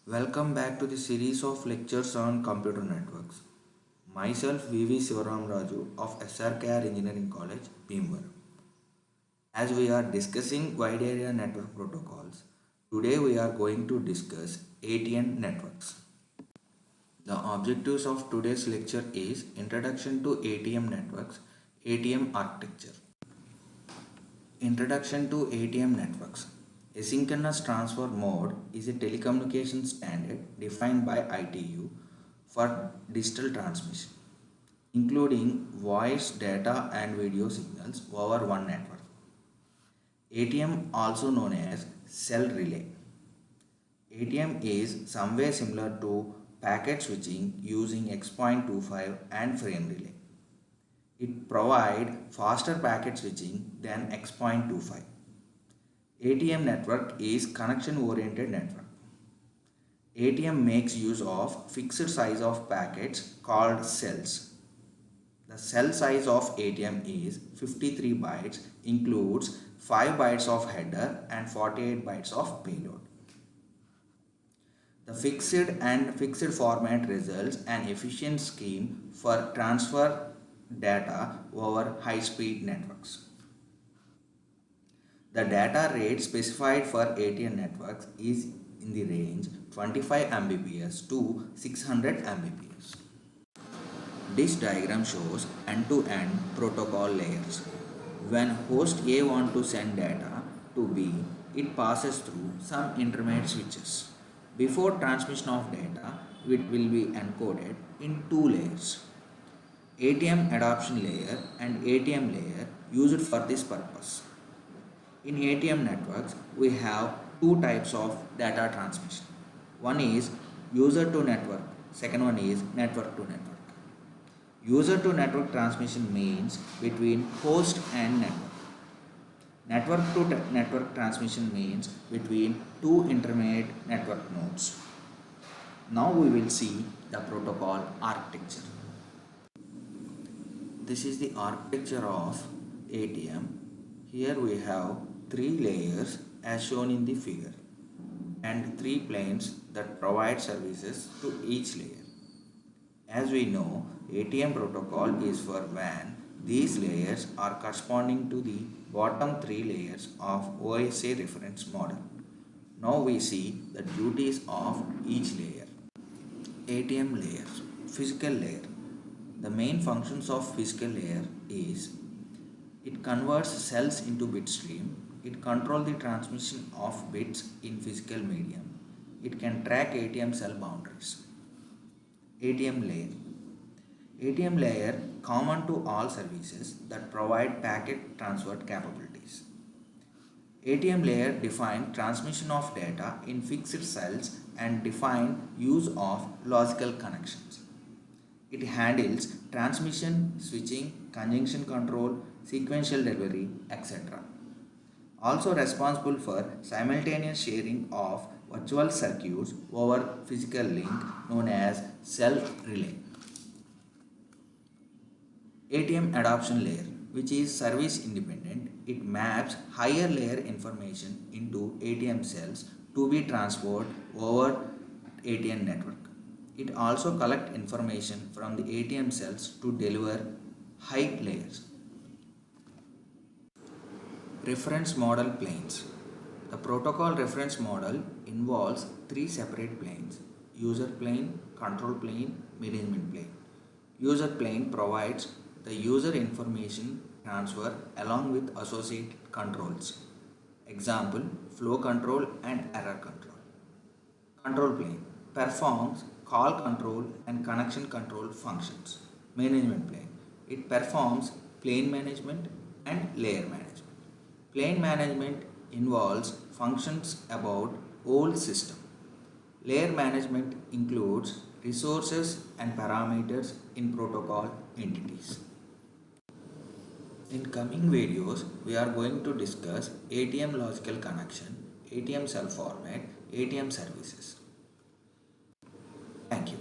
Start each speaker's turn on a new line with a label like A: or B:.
A: Welcome back to the series of lectures on computer networks. Myself VV Sivaram Raju of SRKR Engineering College, Bhimavaram. As we are discussing wide area network protocols, today we are going to discuss ATN networks. The objectives of today's lecture is Introduction to ATM networks, ATM architecture. Introduction to ATM networks. Asynchronous transfer mode is a telecommunication standard defined by ITU for digital transmission, including voice, data, and video signals over one network. ATM, also known as cell relay. ATM is somewhere similar to packet switching using X.25 and frame relay. It provides faster packet switching than X.25. ATM network is connection oriented network. ATM makes use of fixed size of packets called cells. The cell size of ATM is 53 bytes, includes 5 bytes of header and 48 bytes of payload. The fixed format results an efficient scheme for transfer data over high speed networks. The data rate specified for ATM networks is in the range 25 Mbps to 600 Mbps. This diagram shows end-to-end protocol layers. When host A wants to send data to B, it passes through some intermediate switches. Before transmission of data, it will be encoded in two layers: ATM adoption layer and ATM layer used for this purpose. In ATM networks, we have two types of data transmission. One is user to network, second one is network to network. User to network transmission means between host and network. Network to network transmission means between two intermediate network nodes. Now we will see the protocol architecture. This is the architecture of ATM. Here we have three layers as shown in the figure and three planes that provide services to each layer. As we know, ATM protocol is for WAN. These layers are corresponding to the bottom three layers of OSI reference model. Now we see the duties of each layer. ATM layers. Physical layer. The main functions of physical layer is it converts cells into bit stream. It controls the transmission of bits in physical medium. It can track ATM cell boundaries. ATM layer. ATM layer common to all services that provide packet transfer capabilities. ATM layer define transmission of data in fixed cells and define use of logical connections. It handles transmission, switching, conjunction control, sequential delivery, etc. Also responsible for simultaneous sharing of virtual circuits over physical link known as cell relay. ATM adoption layer, which is service independent, it maps higher layer information into ATM cells to be transferred over ATM network. It also collects information from the ATM cells to deliver high layers. Reference model planes. The protocol reference model involves three separate planes: user plane, control plane, management plane. User plane provides the user information transfer along with associated controls. Example, flow control and error control. Control plane performs call control and connection control functions. Management plane, it performs plane management and layer management. Plane management involves functions about whole system. Layer management includes resources and parameters in protocol entities. In coming videos, we are going to discuss ATM logical connection, ATM cell format, ATM services. Thank you.